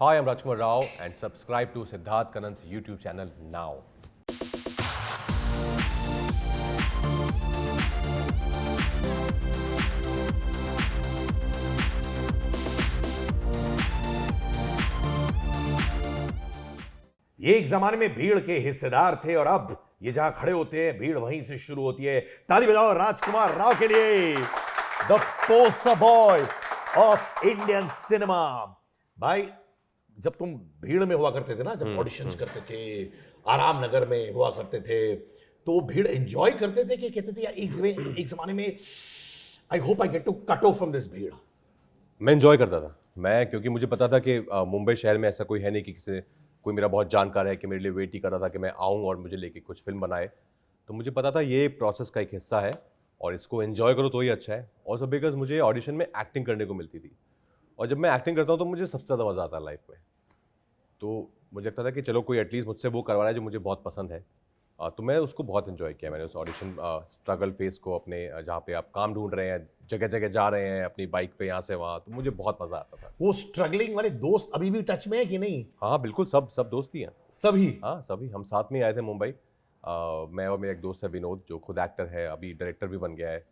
Hi, I'm Rajkumar Rao and subscribe to Siddharth Kanan's YouTube channel now. ये एक जमाने में भीड़ के हिस्सेदार थे और अब ये जहां खड़े होते हैं भीड़ वहीं से शुरू होती है। ताली बजाओ राजकुमार राव के लिए, the poster boy of Indian cinema. भाई, जब तुम भीड़ में हुआ करते थे ना, जब ऑडिशंस करते थे, आराम नगर में हुआ करते थे, तो भीड़ एंजॉय करते थे कि कहते थे यार एक जमाने में I hope I get to cut off from this भीड़। मैं एंजॉय करता था। मैं क्योंकि मुझे पता था कि मुंबई शहर में ऐसा कोई है नहीं कि किसी कोई मेरा बहुत जानकार है कि मेरे लिए वेट ही कर रहा था कि मैं आऊँ और मुझे लेके कुछ फिल्म बनाए। तो मुझे पता था ये प्रोसेस का एक हिस्सा है और इसको एंजॉय करो तो ही अच्छा है। और सब बिकॉज मुझे ऑडिशन में एक्टिंग करने को मिलती थी और जब मैं एक्टिंग करता हूँ तो मुझे सबसे ज़्यादा मज़ा आता है लाइफ में। तो मुझे लगता था कि चलो कोई एटलीस्ट मुझसे वो करवा रहा है जो मुझे बहुत पसंद है। तो मैं उसको बहुत एंजॉय किया। मैंने उस ऑडिशन स्ट्रगल फेस को अपने जहाँ पे आप काम ढूंढ रहे हैं, जगह जगह जा रहे हैं अपनी बाइक पे यहाँ से वहाँ, तो मुझे बहुत मज़ा आता था। वो स्ट्रगलिंग वाले दोस्त अभी भी टच में है कि नहीं? हाँ बिल्कुल, सब सब दोस्त ही हैं। सभी? हाँ सभी, हम साथ में ही आए थे मुंबई। मैं और मेरा एक दोस्त है विनोद, जो खुद एक्टर है, अभी डायरेक्टर भी बन गया है।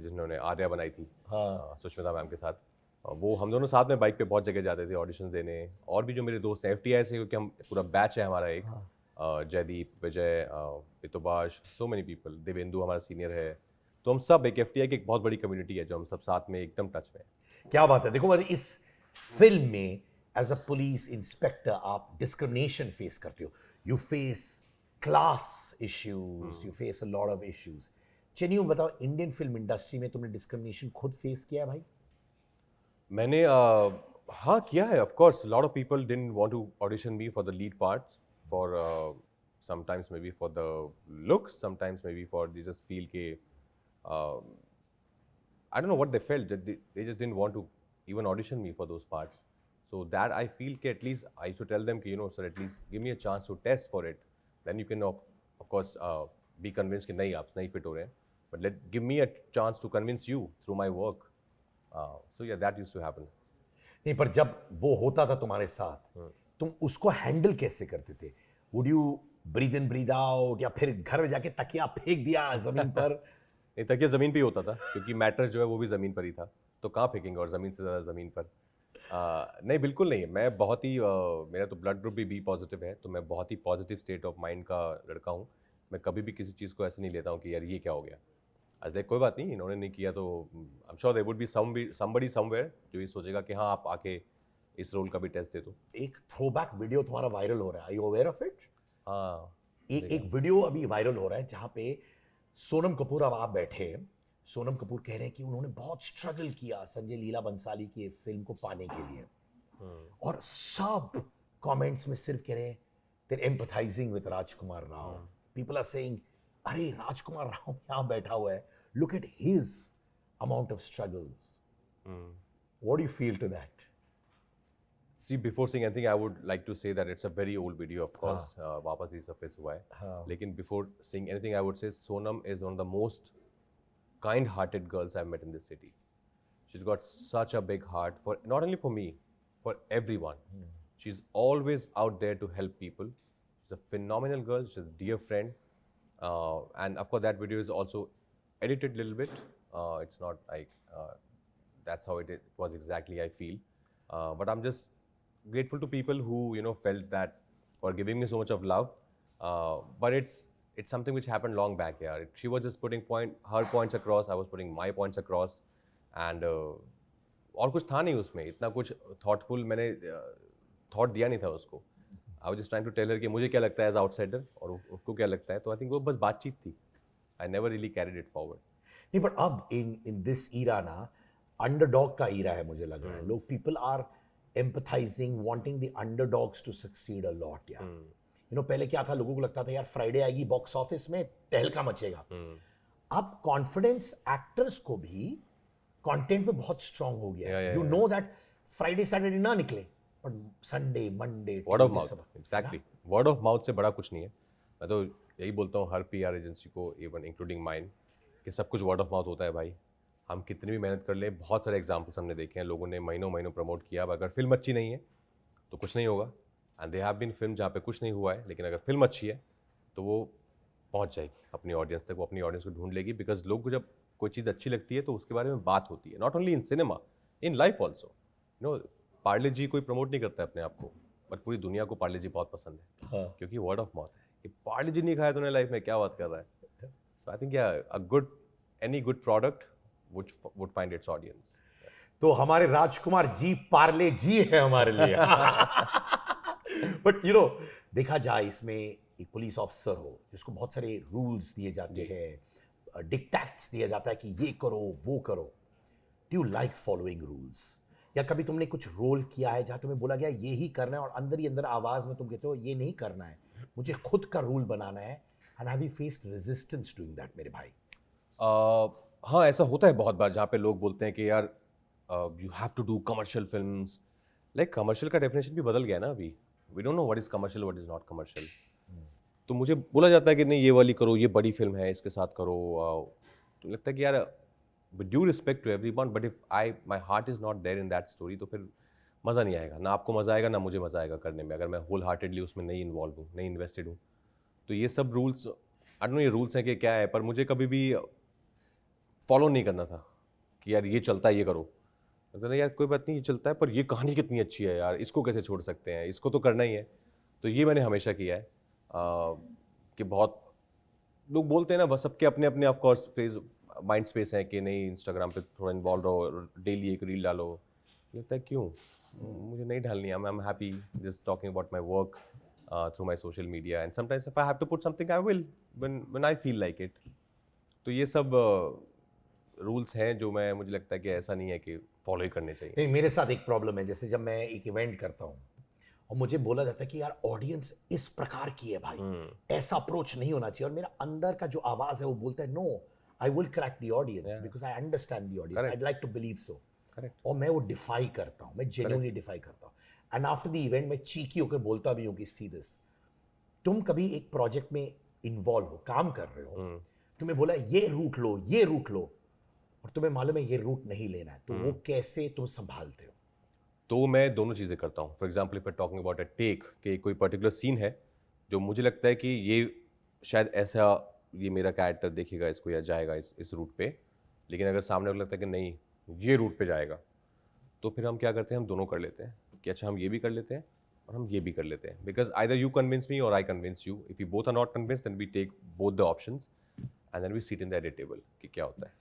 जिन्होंने आर्या बनाई थी सुष्मिता मैम के साथ। वो हम दोनों साथ में बाइक पे बहुत जगह जाते थे ऑडिशन देने। और भी जो मेरे दोस्त हैं FTI से, क्योंकि हम पूरा बैच है हमारा एक। जयदीप, विजय, पितुबाश, सो मेनी पीपल, देवेंदु हमारा सीनियर है। तो हम सब एक FTI की एक बहुत बड़ी कम्युनिटी है जो हम सब साथ में एकदम टच में है। क्या बात है। देखो, अगर इस फिल्म में एज अ पुलिस इंस्पेक्टर आप डिस्क्रिमिनेशन फेस करते हो, you face class issues, you face a lot of issues. चलिए यूं बताओ, इंडियन फिल्म इंडस्ट्री में तुमने डिस्क्रिमिनेशन खुद फेस किया भाई? मैंने हाँ किया है। Of course lot of people didn't want to audition me for the lead parts, for sometimes maybe for the looks, sometimes maybe for they just feel ke I don't know what they felt, that they just didn't want to even audition me for those parts. So that I feel ke at least I should tell them ki, you know sir, at least give me a chance to test for it, then you can of course be convinced कि नहीं आप नहीं fit हो रहे हैं, but give me a chance to convince you through my work. So yeah, that used to happen. नहीं, पर जब वो होता था तुम्हारे साथ, तुम उसको हैंडल कैसे करते थे? Would you breathe in breathe out, या फिर घर में जाके तकिया फेंक दिया जमीन पर? नहीं, तकिया ज़मीन पे ही होता था क्योंकि मैटर जो है वो भी ज़मीन पर ही था, तो कहाँ फेंकेंगे, और ज़मीन से ज़्यादा ज़मीन पर। नहीं बिल्कुल नहीं, मैं बहुत ही मेरा तो ब्लड ग्रुप भी B पॉजिटिव है, तो मैं बहुत ही पॉजिटिव स्टेट ऑफ माइंड का लड़का हूँ। मैं कभी भी किसी चीज़ को ऐसे नहीं लेता हूँ कि यार ये क्या हो गया। आज कोई बात नहीं, इन्होंने नहीं किया तो I am sure there would be somebody somewhere जो ये सोचेगा कि हाँ आप आके इस रोल का भी टेस्ट दे दो। एक थ्रोबैक वीडियो तुम्हारा वायरल हो रहा है, are you aware of it? हाँ, एक वीडियो अभी वायरल हो रहा है जहां पे सोनम कपूर, अब आप बैठे हैं, सोनम कपूर कह रहे हैं कि उन्होंने बहुत स्ट्रगल किया संजय लीला बंसाली की फिल्म को पाने के लिए, और सब कमेंट्स में सिर्फ कह रहे हैं they're empathizing with Rajkummar Rao. People are saying अरे राजकुमार राव यहां बैठा हुआ है, look at his amount of struggles. What do you feel to that? See, before saying anything, I would like to say that it's a very old video, of course. वापस resurface हुआ है। लेकिन before saying anything, I would say Sonam is one of the most kind-hearted girls I've met in this city. She's got such a big heart for not only for me, for everyone. She's always out there to help people. She's a phenomenal girl. She's a dear friend. And of course, that video is also edited a little bit. It's not like that's how it was exactly, I feel. But I'm just grateful to people who felt that or giving me so much of love. But it's something which happened long back. Yeah, she was just putting her points across. I was putting my points across, and और कुछ था नहीं उसमें, इतना कुछ thoughtful मैंने thought दिया नहीं था उसको। I was just trying to tell her कि मुझे क्या लगता है as outsider और उसको क्या लगता है, तो I think वो बस बातचीत थी। I never really carried it forward. नहीं, पर अब इन दिस ईरा ना, अंडरडॉग का ईरा है मुझे लग रहा है। लोग, people are empathizing, wanting the underdogs to succeed a lot. यार पहले क्या था, लोगों को लगता था यार फ्राइडे आएगी बॉक्स ऑफिस में तहलका मचेगा। अब कॉन्फिडेंस एक्टर्स को भी कंटेंट पे बहुत स्ट्रांग हो गया है। You know that Friday Saturday ना निकले, but Sunday Monday word of mouth, exactly, word of mouth से बड़ा कुछ नहीं है। मैं तो यही बोलता हूँ हर PR एजेंसी को, इवन इंक्लूडिंग माइन, कि सब कुछ वर्ड ऑफ माउथ होता है भाई। हम कितनी भी मेहनत कर लें, बहुत सारे एग्जाम्पल्स हमने देखे हैं, लोगों ने महीनों महीनों प्रमोट किया, अब अगर फिल्म अच्छी नहीं है तो कुछ नहीं होगा, and they have been film जहाँ पे कुछ नहीं हुआ है, लेकिन अगर फिल्म अच्छी है तो वो पहुँच जाएगी अपनी ऑडियंस तक, वो अपनी ऑडियंस को ढूंढ लेगी, बिकॉज लोग को जब कोई चीज़ अच्छी लगती है तो उसके बारे में बात होती है, not only in cinema, in life also. No, Parle G कोई प्रमोट नहीं करता है अपने आप को, बट पूरी दुनिया को पार्ले जी बहुत पसंद है, हाँ। क्योंकि वर्ड ऑफ माउथ है कि पार्ले जी नहीं खाया तूने लाइफ में, क्या बात कर रहा है। So I think a good, any good product would find its audience. तो हमारे राजकुमार जी पार्ले जी है हमारे लिए। बट देखा जाए इसमें एक पुलिस ऑफिसर हो जिसको बहुत सारे रूल्स दिए जाते हैं, डिक्टेट्स दिया जाता है कि ये करो वो करो। Do you like following rules, या कभी तुमने कुछ रोल किया है जहां तुम्हें बोला गया ये ही करना है और अंदर ही अंदर आवाज में तुम कहते हो ये नहीं करना है, मुझे खुद का रूल बनाना है, and have you faced resistance doing that मेरे भाई? हाँ, ऐसा होता है बहुत बार, जहाँ पे लोग बोलते हैं कि यार you have to do commercial films. Like commercial का डेफिनेशन भी बदल गया ना अभी, we don't know what is commercial, what is not commercial. तो मुझे बोला जाता है कि नहीं ये वाली करो, ये बड़ी फिल्म है, इसके साथ करो। तो लगता है कि यार with due respect to everyone, but if my heart is not there in that story, तो फिर मज़ा नहीं आएगा, ना आपको मज़ा आएगा ना मुझे मज़ा आएगा करने में, अगर मैं होल हार्टेडली उसमें नहीं इन्वॉल्व हूँ, नहीं इन्वेस्टेड हूँ। तो ये सब रूल्स, आई डोंट नो ये रूल्स हैं कि क्या है, पर मुझे कभी भी फॉलो नहीं करना था कि यार ये चलता है ये करो। मतलब यार कोई बात नहीं, ये चलता है, पर ये कहानी कितनी अच्छी है यार, इसको कैसे छोड़ सकते हैं, इसको तो करना ही है। तो ये मैंने हमेशा किया है कि बहुत लोग बोलते हैं ना, बस सबके अपने अपने ऑफकोर्स फेज माइंड स्पेस है कि नहीं इंस्टाग्राम पे थोड़ा इन्वॉल्व रहो, डेली एक रील डालो। लगता है क्यों, मुझे नहीं डालनी है, I am happy just talking about my work through my social media, and sometimes if I have to put something I will when I feel like it. तो ये सब रूल्स हैं जो मुझे लगता है कि ऐसा नहीं है कि फॉलो ही करने चाहिए। नहीं, मेरे साथ एक प्रॉब्लम है, जैसे जब मैं एक इवेंट करता हूँ और मुझे बोला जाता है कि यार ऑडियंस इस प्रकार की है भाई, ऐसा अप्रोच नहीं होना चाहिए, और मेरा अंदर का जो आवाज है वो बोलता है no, I will crack the audience because I understand the audience, I like to believe so. Correct. और मैं वो डिफाई करता हूँ, मैं जेन्युइनली डिफाई करता हूँ, एंड आफ्टर द इवेंट मैं चीकी होकर बोलता भी हूँ कि सी दिस, तुम कभी एक प्रोजेक्ट में इन्वॉल्व हो, काम कर रहे हो, तुम्हें बोला ये रूट लो ये रूट लो, और तुम्हें मालूम है ये रूट नहीं लेना है, तो वो कैसे तुम संभालते हो? तो मैं दोनों चीज़ें करता हूँ। For example if I talking about a take, कि कोई पर्टिकुलर सीन है जो मुझे लगता है कि ये शायद ऐसा ये मेरा कैरेक्टर देखेगा इसको या जाएगा इस रूट पे, लेकिन अगर सामने वाला लगता है कि नहीं ये रूट पे जाएगा, तो फिर हम क्या करते हैं, हम दोनों कर लेते हैं कि अच्छा हम ये भी कर लेते हैं और हम ये भी कर लेते हैं, because either you convince me or I convince you, if you both are not convince then we take both the options and then we sit in the edit table कि क्या होता है।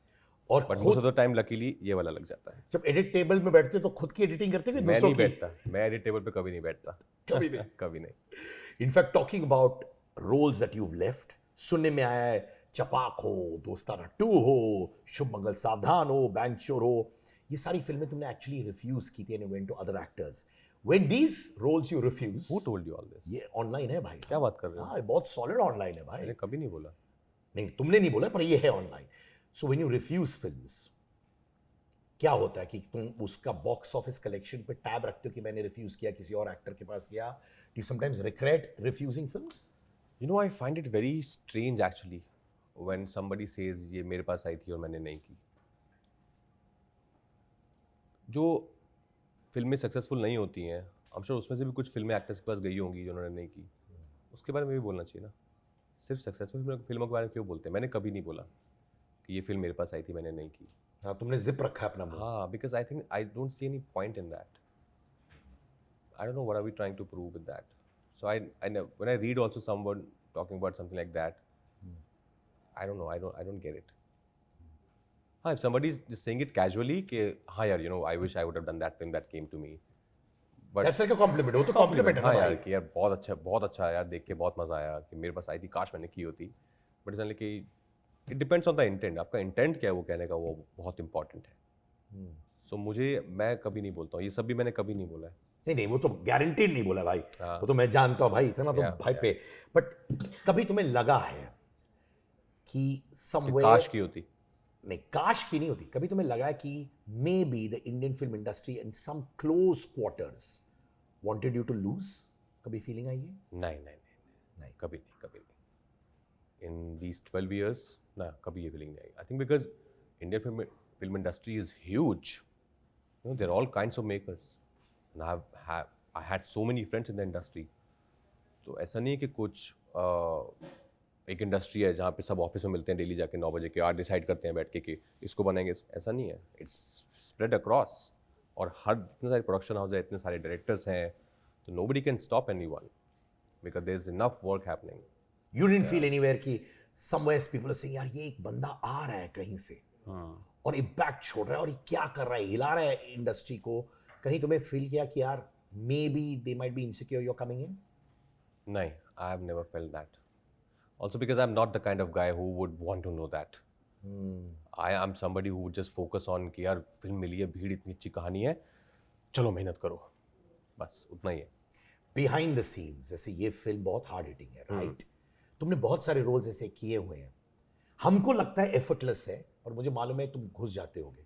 और but most of the time luckily ये वाला लग जाता है। जब एडिट टेबल में बैठते हो तो खुद की एडिटिंग करते हो कि मैं दूसरों नहीं की? बैठता, मैं एडिट टेबल पे कभी नहीं बैठता, कभी नहीं। कभी नहीं। In fact talking about roles that you left, सुनने में आया है चपाक हो, दोस्ताना 2 हो, शुभ मंगल सावधान हो, बैंक चोर हो, ये सारी फिल्में तुमने एक्चुअली रिफ्यूज की थी and went to other actors. When these roles you refuse, Who told you all this? ये ऑनलाइन है भाई, क्या बात कर रहे हो? हाँ, ये बहुत सॉलिड ऑनलाइन है भाई। मैंने कभी नहीं बोला। नहीं, तुमने नहीं बोला, पर ये है online. So when you refuse films, क्या होता है कि तुम उसका बॉक्स ऑफिस कलेक्शन पे टैब रखते हो कि मैंने रिफ्यूज किया, किसी और एक्टर के पास गया? Do you sometimes regret refusing films? You know, I find it very strange actually when somebody says ये मेरे पास आई थी और मैंने नहीं की। जो फिल्में सक्सेसफुल नहीं होती हैं, I'm sure उसमें से भी कुछ फिल्में एक्टर्स के पास गई होंगी जो उन्होंने नहीं की, उसके बारे में भी बोलना चाहिए ना। सिर्फ सक्सेसफुल फिल्मों के बारे में क्यों बोलते हैं? मैंने कभी नहीं बोला कि ये फिल्म मेरे पास आई थी मैंने नहीं की। हाँ, तुमने जिप रखा है अपना मुंह। हाँ, because I think I don't see any point in that. I don't know what are we trying to prove with that. So I know when I read also someone talking about something like that, I don't know, I don't get it. हाँ, if somebody is just saying it casually कि हाँ यार, you know, I wish I would have done that film that came to me. But That's like a compliment, वो तो compliment है ना हाँ भाई। यार कि यार बहुत अच्छा यार, देख के बहुत मजा आया कि मेरे पास आई थी, काश मैंने की होती। बट इट्स कि it depends on the intent, आपका इंटेंट क्या है वो कहने का, वो बहुत इंपॉर्टेंट है। सो मैं कभी नहीं बोलता हूँ, ये सब भी मैंने कभी नहीं बोला है। नहीं, वो तो गारंटीड नहीं बोला भाई, हाँ। वो तो मैं जानता हूँ भाई, इतना तो Yeah, भाई पे। बट कभी तुम्हें लगा है कि कि समवेयर, काश की होती। नहीं काश की नहीं होती, कभी तुम्हें लगा है कि maybe the Indian film industry in some close quarters wanted you to lose? कभी फीलिंग आई है? नहीं, कभी नहीं। इन दीज 12 years ना, कभी ये फीलिंग नहीं आई। I think because Indian film industry is huge, you know, there are all kinds of makers, I had so many friends in the industry. तो ऐसा नहीं है कि कुछ एक इंडस्ट्री है जहाँ पे सब ऑफिस में मिलते हैं डेली जाके 9 बजे के आज डिसाइड करते हैं बैठ के कि इसको बनाएंगे, ऐसा नहीं है. It's spread across. और हर इतने सारे प्रोडक्शन हाउस है, इतने सारे डायरेक्टर्स हैं, तो nobody can stop anyone because there's enough work happening. You didn't feel anywhere कि somewhere people are saying यार ये एक बंदा आ रहा है कहीं से और इम्पैक्ट छोड़ रहा है और ये क्या कर रहा है, हिला रहा है इंडस्ट्री को. कहीं तुम्हें फील किया कि यार maybe they might be insecure you are coming in? नहीं, I have never felt that. Also because I'm not the kind of guy who would want to know that. I am somebody who would just focus on कि यार film मिली है, भीड़ इतनी अच्छी कहानी है, चलो मेहनत करो, बस उतना ही है. बिहाइंड द सीन्स जैसे ये फिल्म बहुत हार्ड हिटिंग है, राइट? तुमने बहुत सारे रोल्स ऐसे किए हुए हैं, हमको लगता है एफर्टलेस है और मुझे मालूम है तुम घुस जाते होगे.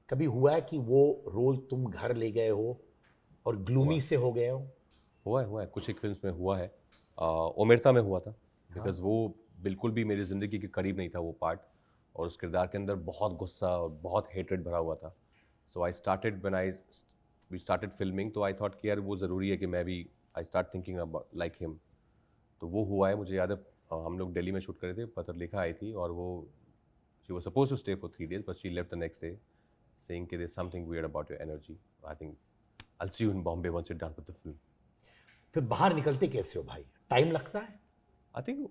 कभी हुआ है कि वो रोल तुम घर ले गए हो और ग्लूमी से हो गए हो? हुआ है कुछ एक फिल्म्स में हुआ है. ओमेरता में हुआ था बिकॉज वो बिल्कुल भी मेरी ज़िंदगी के करीब नहीं था वो पार्ट, और उस किरदार के अंदर बहुत गुस्सा और बहुत हेट्रेड भरा हुआ था. So I started when we started filming, तो आई थॉट कि यार वो ज़रूरी है कि मैं भी I start thinking about like him. तो वो हुआ है. मुझे याद है हम लोग दिल्ली में शूट कर रहे थे, पत्र लेखा आई थी और वो she was suppose to stay for 3 days but she left the next day saying कि there is something weird about your energy. I think I will see you in Bombay once you done with the film. फिर बाहर निकलते कैसे हो भाई? Time लगता है? I think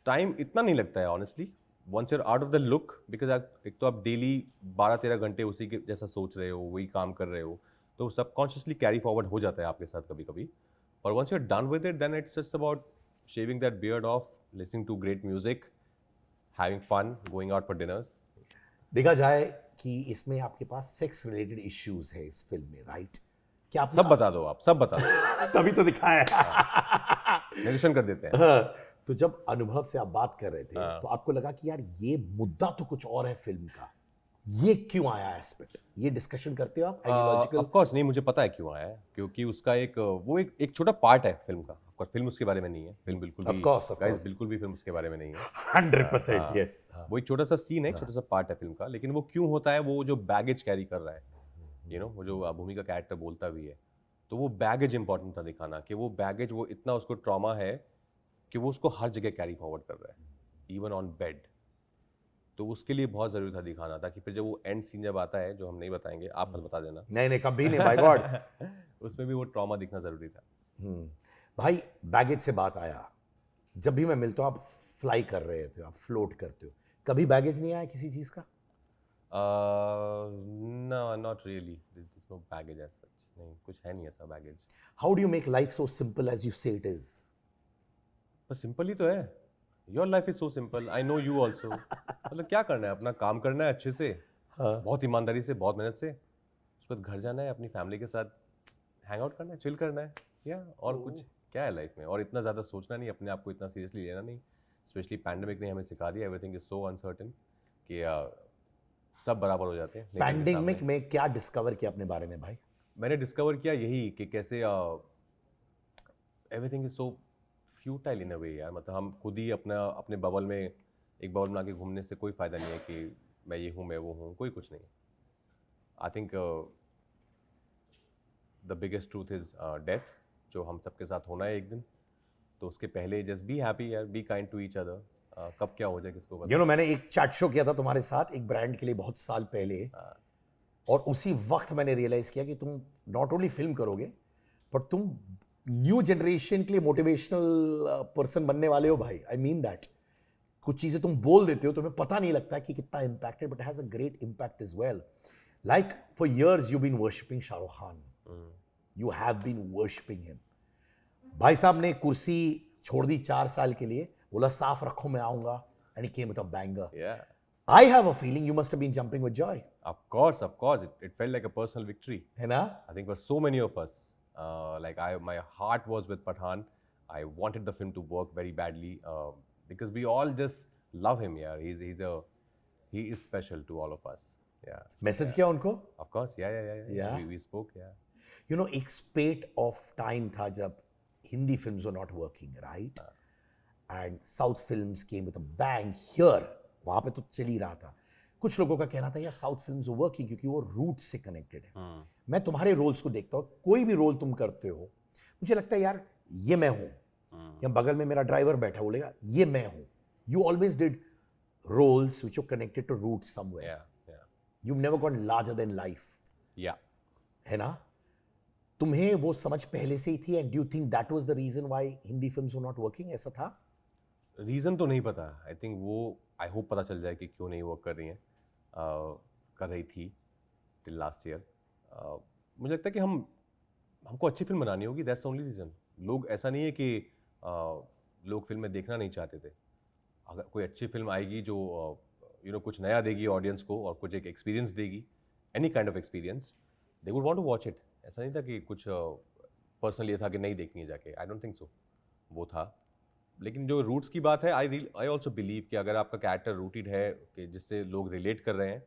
time इतना नहीं लगता है honestly once you're out of the look, because एक तो आप डेली 12-13 घंटे उसी के जैसा सोच रहे हो, वही काम कर रहे हो, तो सबकॉन्शियसली कैरी फॉरवर्ड हो जाता है आपके साथ कभी कभी. और once you are done with it then it's just about shaving that beard off, listening to great music, having fun, going out for dinners. देखा जाए कि इसमें आपके पास सेक्स रिलेटेड इश्यूज है इस फिल्म में, राइट? क्या सब बता दो, आप सब बता दो. तभी तो दिखाया. नेरेशन कर देते हैं. हाँ, तो जब अनुभव से आप बात कर रहे थे तो आपको लगा कि यार ये मुद्दा तो कुछ और है फिल्म का, ये क्यों आया एस्पेक्ट? ये डिस्कशन करते हो आप आइडियोलॉजिकल? ऑफ कोर्स नहीं, मुझे पता है क्यों आया है, क्योंकि उसका एक छोटा पार्ट है फिल्म का. ऑफ कोर्स फिल्म उसके बारे में नहीं है, फिल्म बिल्कुल भी गाइस बिल्कुल भी फिल्म उसके बारे में नहीं है. 100% यस. वो एक छोटा सा सीन है, एक छोटा सा पार्ट है फिल्म का, लेकिन वो क्यों होता है, वो जो बैगेज कैरी कर रहा है, वो जो भूमि का कैरेक्टर बोलता भी है, तो वो बैगेज इंपॉर्टेंट था दिखाना कि वो बैगेज, वो इतना उसको ट्रॉमा है कि वो उसको हर जगह कैरी फॉरवर्ड कर रहा है, इवन ऑन बेड. तो उसके लिए बहुत ज़रूरी था दिखाना, ताकि फिर जब वो एंड सीन जब आता है, जो हम नहीं बताएंगे, आप मत बता देना. नहीं कभी नहीं, बाय गॉड. उसमें भी वो ट्रॉमा दिखना ज़रूरी था. भाई बैगेज से बात आया, जब भी मैं मिलता हूँ आप फ्लाई कर रहे थे, आप फ्लोट करते हो, कभी बैगेज नहीं आया किसी चीज़ का? No, not really. There's no baggage as such. नहीं, कुछ है नहीं ऐसा baggage. How do you make life so simple as you say it is? पर सिंपल ही तो है. Your life is so simple. I know you also. मतलब क्या करना है, अपना काम करना है अच्छे से, बहुत ईमानदारी से, बहुत मेहनत से. उसके बाद घर जाना है, अपनी फैमिली के साथ हैंग आउट करना है, चिल करना है, या और कुछ क्या है लाइफ में. और इतना ज़्यादा सोचना नहीं, अपने आप को इतना सीरियसली लेना नहीं. स्पेशली पैंडेमिक ने हमें सिखा दिया, एवरीथिंग इज सो अनसर्टन कि सब बराबर हो जाते हैं. पैंडेमिक में क्या डिस्कवर किया अपने बारे में भाई? मैंने डिस्कवर किया यही कि कैसे एवरीथिंग इज सो फ्यूटाइल इन अ वे यार. मतलब हम खुद ही अपने बबल में, एक बबल बना के घूमने से कोई फ़ायदा नहीं है कि मैं ये हूँ, मैं वो हूँ, कोई कुछ नहीं. I think the biggest truth is death, जो हम सबके साथ होना है एक दिन. तो उसके पहले जस्ट बी हैप्पी यार, be kind to each other. कब क्या हो जाए किसको पता. मैंने एक चैट शो किया था तुम्हारे साथ एक ब्रांड के लिए बहुत साल पहले, और उसी वक्त मैंने रियलाइज किया कि तुम नॉट ओनली फिल्म करोगे पर तुम न्यू जनरेशन के लिए मोटिवेशनल पर्सन बनने वाले हो भाई. I mean that. कुछ चीजें तुम बोल देते हो, तुम्हें पता नहीं लगता कि कितना इम्पैक्ट है, but has a great impact as well. Like for years you been worshipping Shahrukh Khan, you have been worshipping him. भाई साहब ने कुर्सी छोड़ दी 4 साल के लिए, बोला साफ रखो मैं आऊंगा, and he came with a banger. Yeah. I have a feeling you must have been jumping with joy. Of course. It felt like a personal victory. है ना? I think for so many of us, my heart was with Pathaan. I wanted the film to work very badly because we all just love him. Yeah, he is special to all of us. Yeah. Message किया उनको? Of course. Yeah. We spoke. Yeah. You know, एक spate of time था जब Hindi films were not working, right? And South films came with a bang here. वहाँ पे तो चल ही रहा था. कुछ लोगों का कहना था यार साउथ फिल्म्स वर्किंग क्योंकि वो रूट से कनेक्टेड है। मैं तुम्हारे रोल्स को देखता हूँ, कोई भी रोल तुम करते हो मुझे लगता है यार ये मैं हूं, या बगल में मेरा ड्राइवर बैठा बोलेगा ये मैं हूं। You always did roles which are connected to root somewhere. You never gone larger than life, है ना? तुम्हें वो समझ पहले से ही थी, and do you think that was the reason why Hindi films were not working? ऐसा था? रीज़न तो नहीं पता। आई थिंक वो आई होप पता चल जाए कि क्यों नहीं वर्क कर रही हैं, कर रही थी टिल लास्ट ईयर। मुझे लगता है कि हमको अच्छी फिल्म बनानी होगी, दैट्स ओनली रीज़न। लोग ऐसा नहीं है कि लोग फिल्में देखना नहीं चाहते थे। अगर कोई अच्छी फिल्म आएगी जो कुछ नया देगी ऑडियंस को और कुछ एक एक्सपीरियंस देगी, any kind of experience, they would want to watch it. ऐसा नहीं था कि कुछ पर्सनल ये था कि नहीं देखनी है जाके, आई डोंट थिंक सो वो था। लेकिन जो रूट्स की बात है, आई ऑल्सो बिलीव कि अगर आपका कैरेक्टर रूटेड है कि जिससे लोग रिलेट कर रहे हैं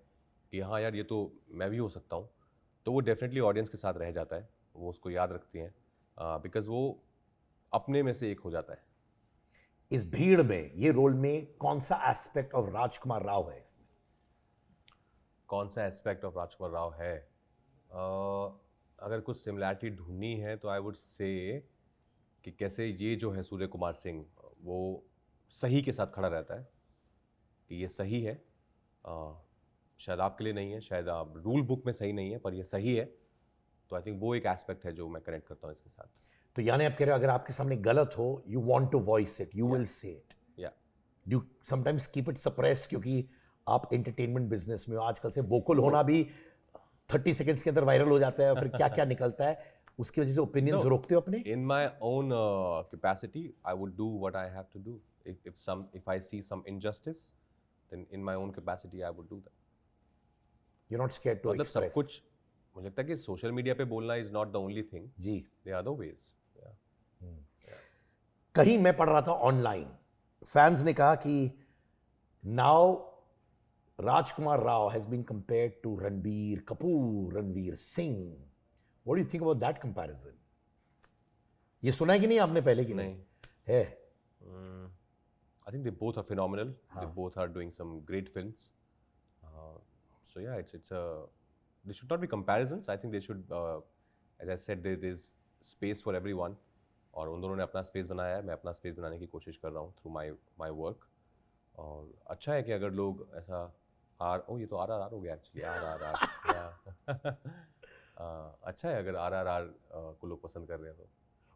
कि हाँ यार ये तो मैं भी हो सकता हूँ, तो वो डेफिनेटली ऑडियंस के साथ रह जाता है, वो उसको याद रखती हैं, बिकॉज वो अपने में से एक हो जाता है। इस भीड़ में ये रोल में कौन सा एस्पेक्ट ऑफ राजकुमार राव है इसमें? कौन सा एस्पेक्ट ऑफ राजकुमार राव है? अगर कुछ सिमिलैरिटी ढूंढनी है तो आई वुड से कि कैसे ये जो है सूर्य कुमार सिंह, वो सही के साथ खड़ा रहता है कि ये सही है, शायद आपके लिए नहीं है, शायद आप रूल बुक में सही नहीं है, पर ये सही है। तो आई थिंक वो एक एस्पेक्ट है जो मैं कनेक्ट करता हूँ इसके साथ। तो यानी आप कह रहे हो अगर आपके सामने गलत हो, you want to voice it, you will say it. या do sometimes keep it suppressed क्योंकि आप एंटरटेनमेंट बिजनेस में हो, आजकल से वोकल होना भी 30 सेकंड्स के अंदर वायरल हो जाता है, फिर क्या क्या निकलता है, उसकी वजह से ओपिनियंस रोकते हो अपने? In my own capacity, I would do what I have to do. If I see some injustice, then in my own capacity I would do that. You're not scared to मतलब सब express. कुछ मुझे लगता है कि social media पे बोलना is not the only thing, जी। there are other ways. कहीं मैं पढ़ रहा था ऑनलाइन, फैंस ने कहा कि now Rajkumar Rao has been compared to Ranbir Kapoor, Ranveer Singh. What do you think about that comparison? ये सुना है कि नहीं आपने पहले? कि नहीं है? I think they both are phenomenal. They both are doing some great films. So yeah, they should not be comparisons. I think they should, as I said, there's space for everyone. और उन दोनों ने अपना space बनाया है, मैं अपना space बनाने की कोशिश कर रहा हूँ थ्रू माय वर्क। और अच्छा है कि अगर लोग ऐसा ये तो RRR हो गया एक्चुअली, RRR अच्छा है अगर RRR को लोग पसंद कर रहे हैं तो।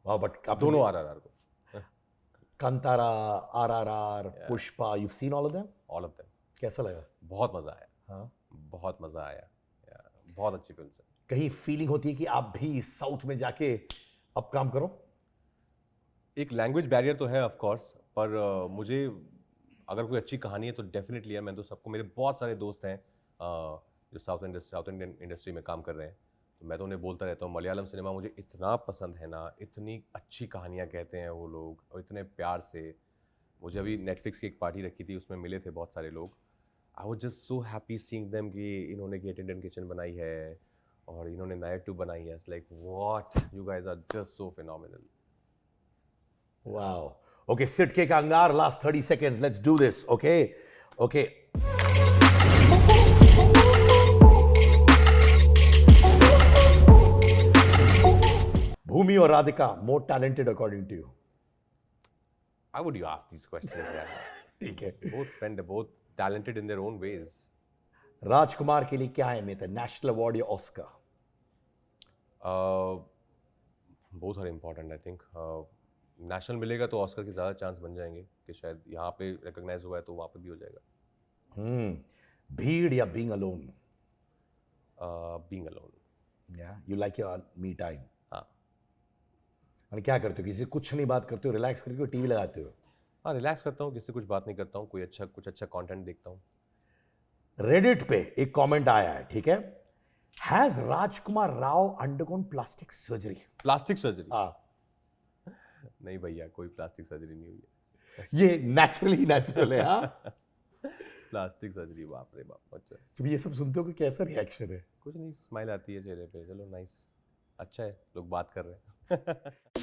वाह, बट दोनों RRR को, Kantara, RRR, Pushpa, you've seen all of them? All of them. कैसा लगा? बहुत मज़ा आया, हाँ, बहुत मज़ा आया, बहुत अच्छी फिल्म है। कहीं फीलिंग होती है कि आप भी साउथ में जाके अब काम करो? एक लैंग्वेज बैरियर तो है ऑफ कोर्स, पर मुझे अगर कोई अच्छी कहानी है तो डेफिनेटली है। मैं तो सबको, मेरे बहुत सारे दोस्त हैं जो साउथ इंडियन इंडस्ट्री में काम कर रहे हैं, तो मैं तो उन्हें बोलता रहता हूँ मलयालम सिनेमा मुझे इतना पसंद है ना, इतनी अच्छी कहानियाँ कहते हैं वो लोग और इतने प्यार से। मुझे अभी नेटफ्लिक्स की एक पार्टी रखी थी, उसमें मिले थे बहुत सारे लोग। I was just so happy seeing them कि इन्होंने गेट इंडियन किचन बनाई है और इन्होंने नाइट 2 बनाई है। Like what, you guys are just so phenomenal. Wow. Okay, sit के Kanger, last 30 seconds. Let's do this. Okay. Okay. Bhumi or Radhika, more talented according to you? Why would you ask these questions? यार? ठीक है। both talented in their own ways. राजकुमार के लिए क्या अहमियत है, national award या Oscar? Both are important, I think. National मिलेगा तो ऑस्कर के ज़्यादा चांस बन जाएंगे कि शायद यहाँ पे रिकॉग्नाइज हुआ है तो वहाँ पे भी हो जाएगा। भीड़ या बीइंग अलोन? Being alone. या you like your me time? हाँ। और क्या करते हो, किसी से कुछ नहीं बात करते हो, रिलैक्स करके टीवी लगाते हो? हाँ, रिलैक्स करता हूँ, किसी से कुछ बात नहीं करता हूँ, कुछ अच्छा कंटेंट देखता हूँ। रेडिट पे एक कमेंट आया है, ठीक है? Has Rajkumar Rao undergone plastic surgery? Plastic surgery? हाँ। नहीं भैया, कोई प्लास्टिक सर्जरी नहीं हुई है। ये नेचुरल है। हाँ, प्लास्टिक सर्जरी, बाप रे बाप। अच्छा, जब ये सब सुनते हो कि कैसा रिएक्शन है? कुछ नहीं, स्माइल आती है चेहरे पे, चलो नाइस, अच्छा है लोग बात कर रहे हैं।